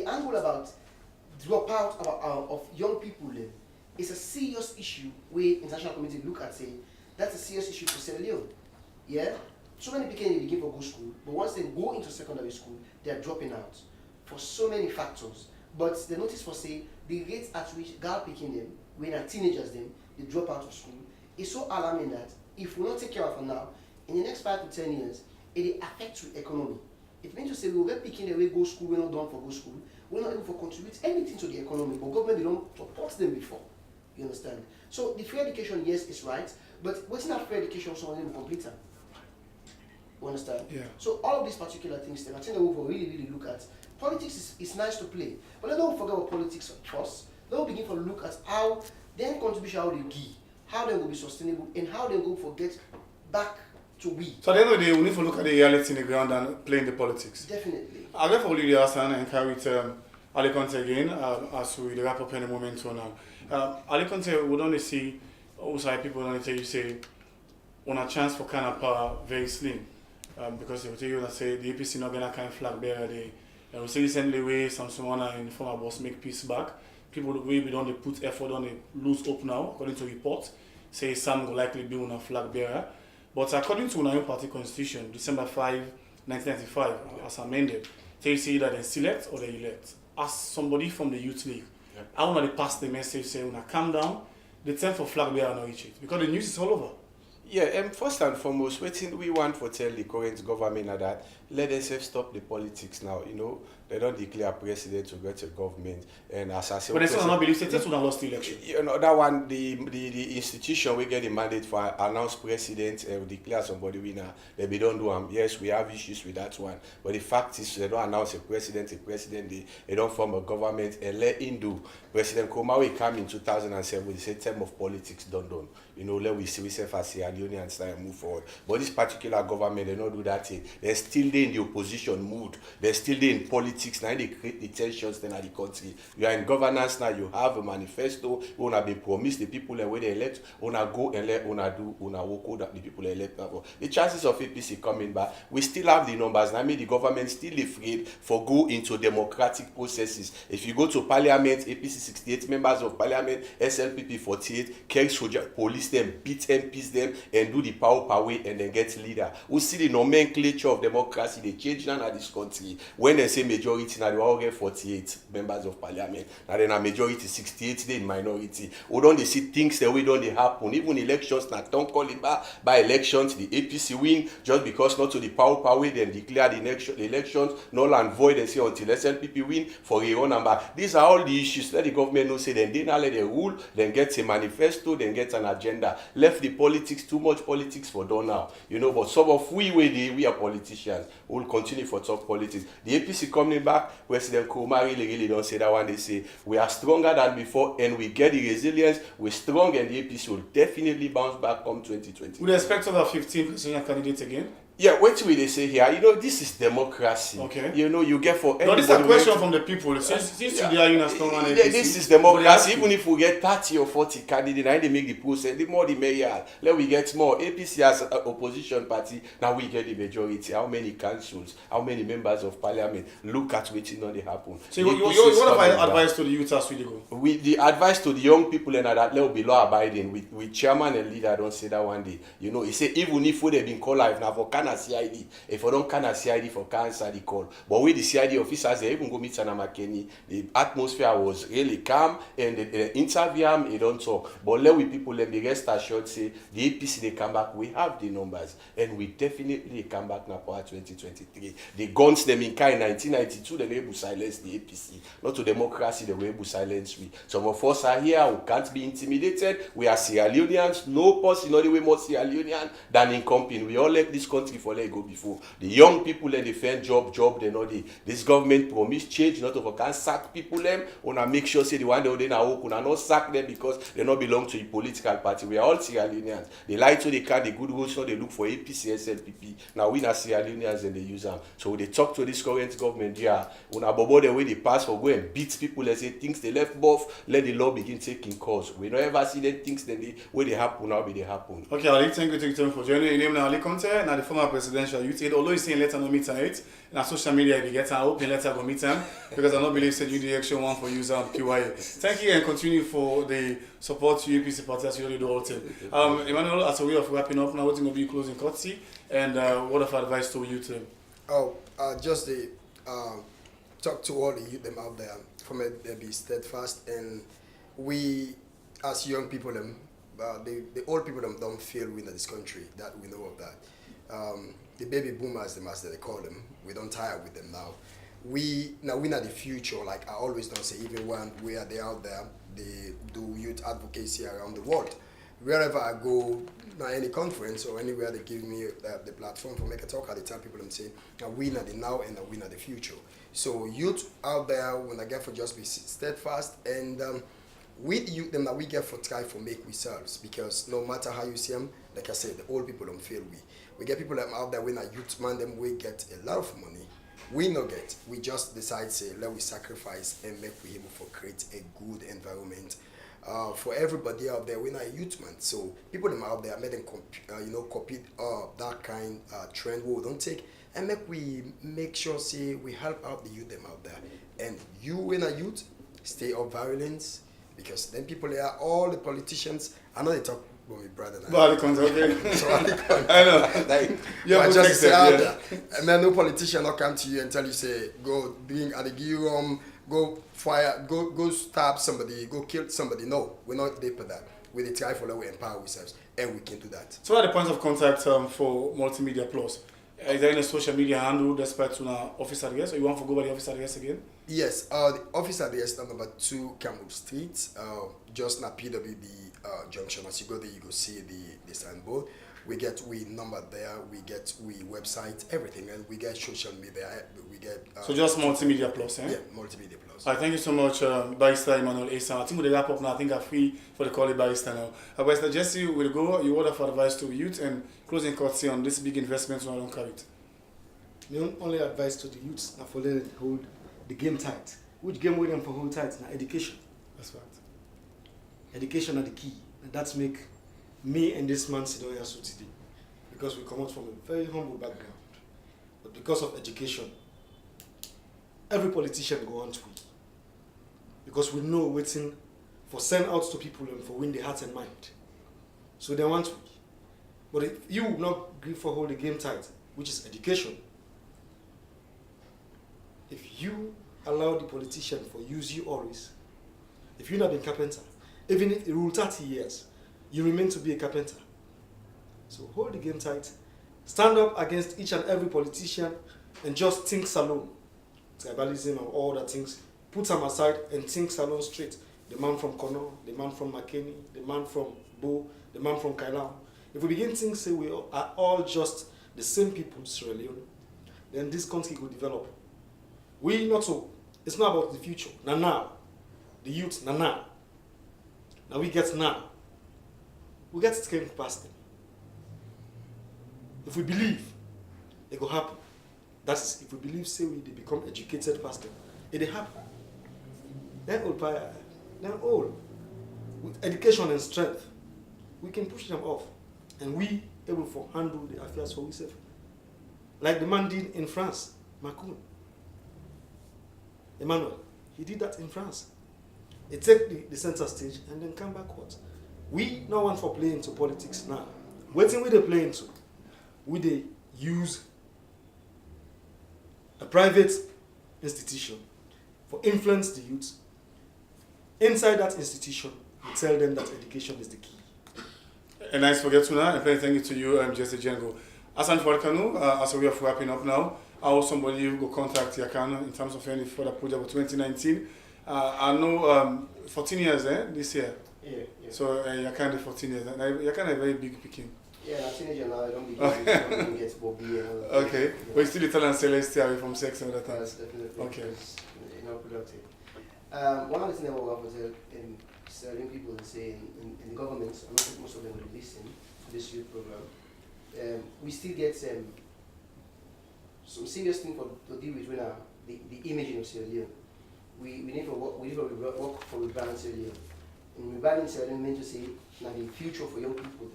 angle about dropout of young people then is a serious issue where international community look at say that's a serious issue for Sierra Leone. Yeah? So many people they begin for go school, but once they go into secondary school, they are dropping out for so many factors. But the notice for say the rate at which girl picking them, when are teenagers then, they drop out of school, is so alarming that if we don't take care of it now, in the next 5 to 10 years, it will affect the economy. It means to say we will get picking away go school, we're not done for go school, we're not able to contribute anything to the economy, but government they don't support them before. You understand? So the free education, yes, is right, but what's not free education someone will complete them. You understand? Yeah. So all of these particular things, then I think that we will really look at. Politics is nice to play, but let's not forget about politics first. Let's begin to look at how their contribution, how they give, how they will be sustainable, and how they will get back to we. So at the end of the day, we need to look at the reality in the ground and play in the politics. Definitely. I'll get for you Hassan and carry with ALIE Conte again as we wrap up in a moment or now. ALIE Conte would only see outside people only tell you say on a chance for kind of power very slim. Because they will tell you that say the APC not gonna kind of flag bearer they we see recently where someone in former boss make peace back. People we don't put effort on they lose hope now, according to reports. Say some will likely be on a flag bearer. But according to our party constitution, December 5, 1995, as amended, they say that they select or they elect. As somebody from the youth league, yeah. I want to pass the message say when I calm down, the time for flag bearer not reach it. Because the news is all over. Yeah, first and foremost, we want to tell the current government that let themselves stop the politics now. You know, They don't declare president to get a government. And as I said, But they still not believe states would have lost the election. you know, that one, the institution we get the mandate for announce president and declare somebody winner, they don't do them. Yes, we have issues with that one. But the fact is, they don't announce a president, they don't form a government and let him do. President Komawe came in 2007 with the same term of politics done. You know, let we see ourselves as Sierra Leone and start and move forward. But this particular government, they don't do that thing. They're still there in the opposition mood. They're still there in politics. Now they create the tensions then at the country. You are in governance now, you have a manifesto, you wanna be promised the people and when they elect, wanna go and let wanna do, wanna work out that the people elect. The chances of APC coming back, we still have the numbers. I mean the government still afraid for go into democratic processes. If you go to parliament, APC 68 members of parliament, SLPP 48, Kerry soldier, police them, beat MPs them, and do the power way and then get leader. We see the nomenclature of democracy, they change now in this country. When they say majority, now they all get 48 members of parliament. Now then a majority 68, they in minority. We don't they see things that we don't they happen. Even elections, now don't call it by elections, the APC win just because not to the power way, then declare the elections null and void and say until SLPP win for a run number. These are all the issues. Let the government know say then they now let the rule, then get a manifesto, then get an agenda. Left the politics, too much politics for done now. You know, but some of we are politicians. We'll continue for talk politics. The APC coming back, President Kuma really don't say that one. They say we are stronger than before and we get the resilience. We're strong and the APC will definitely bounce back come 2020. Would you expect other 15 presidential candidates again? Yeah, what will they say here? You know, this is democracy. Okay. You know, you get for No, this is a question from the people. Since you are in a strong man, this is democracy. Even if we get 30 or 40 candidates, now they make the process, the more the merrier. Let we get more. APC as an opposition party, now we get the majority. How many councils? How many members of parliament? Look at which is not they happen. So what advice to the youth as we go? With the advice to the young people and that let be law abiding. With chairman and leader, don't say that one day. You know, he say even if we have been called live now for CID. If I don't can CID for cancer, the call. But with the CID officers, they even go meet Sanama Kenny. The atmosphere was really calm and the interview them, they don't talk. But let we people let me rest assured say the APC they come back, we have the numbers and we definitely come back now for 2023. The guns them in kind 1992, they were able to silence the APC. Not to democracy, they were able to silence we. Some of us are here who can't be intimidated. We are Sierra Leoneans, no person in any way more Sierra Leonean than in company. We all left this country for let go before. The young people let defend job, they know this government promise change, not of can sack people them, wanna make sure say the one they now wanna not sack them because they not belong to a political party. We are all Sierra Leoneans. They lie to the can, the good rules, so they look for APC, SLPP. Now we are Sierra Leoneans and they use them. So they talk to this current government here. Wanna bobo the way they pass for go and beat people, they say things they left off, let the law begin taking course. We don't ever see them things that where they happen now, they happen. Okay, Ali, thank you for joining. Your name now Ali Conte, now the former presidential youth aid. Although he's saying let her no meet tonight, and on social media if you get her, I hope you let her go meet him because I don't believe said you the action one for user on PYA. Thank you and continue for the support to UPC party as you already do all the time. Emmanuel, as a way of wrapping up, now what's going to be closing courtesy and what of advice to you today? Just the talk to all the youth them out there from it they be steadfast and we as young people them the old people them don't feel we in this country that we know of that. The baby boomers them as they call them, we don't tire with them now. We know the future, like I always don't say, even when we are they out there, they do youth advocacy around the world. Wherever I go, now any conference or anywhere they give me the platform for make a talk, I tell people and say, now we know the now and we know the future. So youth out there, when I get for just be steadfast and with youth them that we get for try for make ourselves because no matter how you see them, like I said, the old people don't feel we get people that out there when a youth man them we get a lot of money. We no get. We just decide say let we sacrifice and make we able for create a good environment for everybody out there. We're not a youth man, so people them out there make them copy that kind trend we don't take and make sure say we help out the youth them out there. And you when a youth stay off violence because then people there all the politicians I know they talk. But my brother and okay. So I know. Like, yeah, just say out there. And then no politician not come to you and tell you say go being at the room, go fire, go stab somebody, go kill somebody. No, we're not there for that. We try for that we empower ourselves and we can do that. So what are the points of contact for Multimedia Plus? Is there any social media handle despite to our office address, or you want to go by the office address again? Yes, the office address number 2 Campbell Street, just na PWB junction. As you go there, you go see the signboard. We number there, we website, everything, and we get social media. We get so just multimedia plus, eh? Yeah, multimedia plus. All right, thank you so much, Barrister EMMANUEL Asa. I think we'll wrap up now. I think I'm free for the call Barrister now. Barrister Jessie will go. You order for advice to youth and closing courtesy on this big investment on don't carry it. My only advice to the youths na for them to hold the game tight. Which game will them for hold tight? Na education. That's right. Education are the key, and that's make me and this man sit down here so today, because we come out from a very humble background, but because of education, every politician go on to win, because we know waiting for send out to people and for win the heart and mind, so they want to win. But if you not give for hold the game tight, which is education, if you allow the politician for use you always, if you not been carpenter, even if you rule 30 years, you remain to be a carpenter. So hold the game tight, stand up against each and every politician, and just think alone. Tribalism and all that things, put them aside and think alone straight. The man from Kono, the man from McKinney, the man from Bo, the man from Kailan. If we begin to think, say we are all just the same people in Sierra Leone, then this country will develop. We not so. It's not about the future. Now. The youth, now. Now we get now. We get to came past them. If we believe, it will happen. That's if we believe, say they become educated past them, it will happen. Then all, with education and strength, we can push them off, and we able to handle the affairs for ourselves, like the man did in France, Macron. Emmanuel, he did that in France. He take the center stage and then come backwards. We no want for playing into politics now. Waiting with the play into, we they use a private institution for influence the youth. Inside that institution, we tell them that education is the key. And nice forget to now, and thank you to you, Jesse Django. Asan Forkanu, as we are wrapping up now, how somebody will contact Yakano in terms of any further project for 2019. I know 14 years this year. Yeah. So Yakano 14 years. Yakano a very big picking. Yeah, I'm teenager now. I don't begin get Bobby. Okay, yeah. but you still the talent Celestia from sex and that time. Yes, definitely. Okay. Productive. One of the things I want to tell in certain people and say in the government, I don't think most of them will listen to this youth program. We still get some serious thing to deal with when the imaging of Sierra Leone. We need to work for rebranding Sierra Leone. And rebranding Sierra Leone meant to say now the future for young people.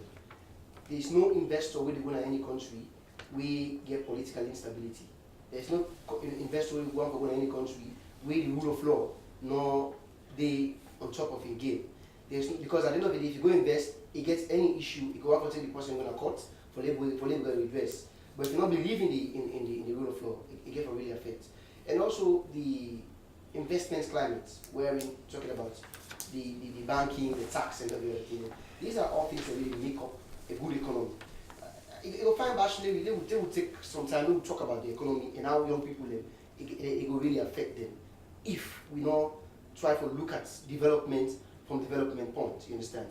There is no investor who will go to any country we get political instability. There is no investor who will go to any country where the rule of law nor they on top of a game. Because at the end of the day, if you go invest, it gets any issue, it go out to take the person going to court for legal redress. But if you not believe in the rule of law, it can really affect. And also the investment climate, where we're talking about the banking, the tax, and everything. These are all things that really make up a good economy. You'll find actually they will take some time to talk about the economy and how young people it will really affect them if we not try to look at development from development point. You understand?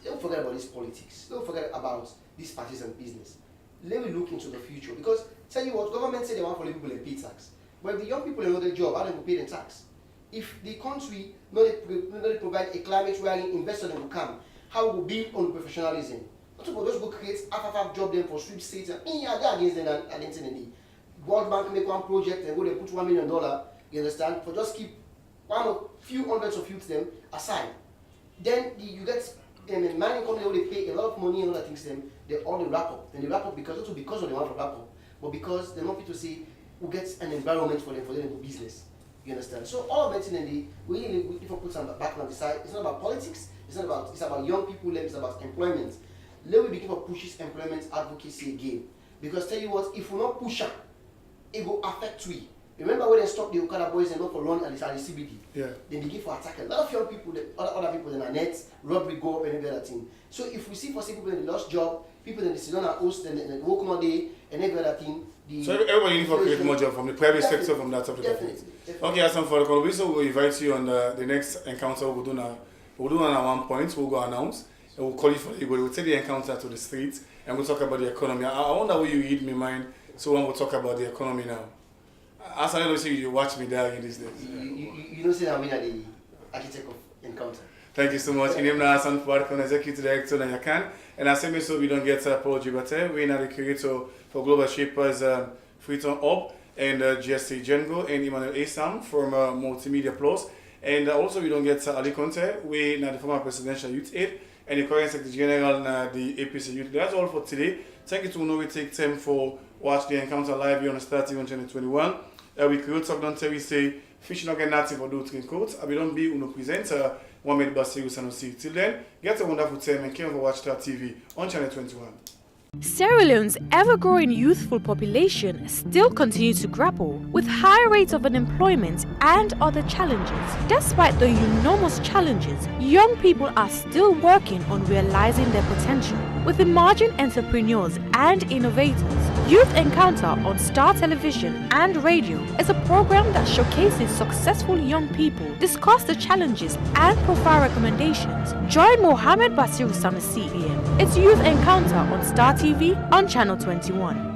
Don't forget about this politics. Don't forget about these partisan business. Let me look into the future, because tell you what, government say they want for people to pay tax, but if the young people know their job, how they will pay the tax? If the country not provide a climate where investors will come, how will build on professionalism? Not to just go create half job them for sweep states and they're against them and the World Bank make one project and go they put $1 million, you understand, for just keep one or few hundreds of youths them aside. Then you get mining company where they pay a lot of money and other things them, they all they wrap up. Then they wrap up because of the want to wrap up, but because they're not fit to say who gets an environment for them to do business. You understand? So all of it in the we if we put some back on the side, it's not about politics, it's about young people, it's about employment. Let me begin to push this employment advocacy again. Because tell you what, if we not push it will affect we. Remember when they stopped the Okada boys and not for long and it's at the CBD? Yeah. They begin for attack. A lot of young people, other people in our nets, robbery go up and every other thing. So if we see for people in the lost job, people in the Sedona host and the work one day and every other thing. So everybody needs to create more job from the private sector, from that subject. Definitely. Okay, as for the call, we will invite you on the next encounter. We'll do now. We'll do on 1 point. We'll go announce. And we'll call you for you. We'll take the encounter to the streets and we'll talk about the economy. I wonder what you read my mind. So when we'll talk about the economy now. As I know, you watch me there in these days. You don't say that I'm the architect of encounter. Thank you so much. In name now, Hassan Fuad, Executive Director, and Yakan. And as I so we don't get Paul Jibate. We're now the creator for Global Shapers Freeton Up and JESSIE Django and EMMANUEL Asam from Multimedia Plus. And also we don't get ALIE Conte. We're now the former Presidential Youth Aid and the current Secretary General the APC Youth. That's all for today. Thank you to know we take time for watch the encounter live here on the Star TV on Channel 21. We create talk don't tell we say fish not get native or do train coats. I don't be uno presenter one made by Cyrus and see. Till then, get a wonderful time and care for watch Star TV on Channel 21. Sierra Leone's ever-growing youthful population still continues to grapple with high rates of unemployment and other challenges. Despite the enormous challenges, young people are still working on realizing their potential. With emerging entrepreneurs and innovators, Youth Encounter on Star Television and Radio is a program that showcases successful young people, discuss the challenges and provide recommendations. Join Mohammed Basiru Samasi. It's Youth Encounter on Star TV on Channel 21.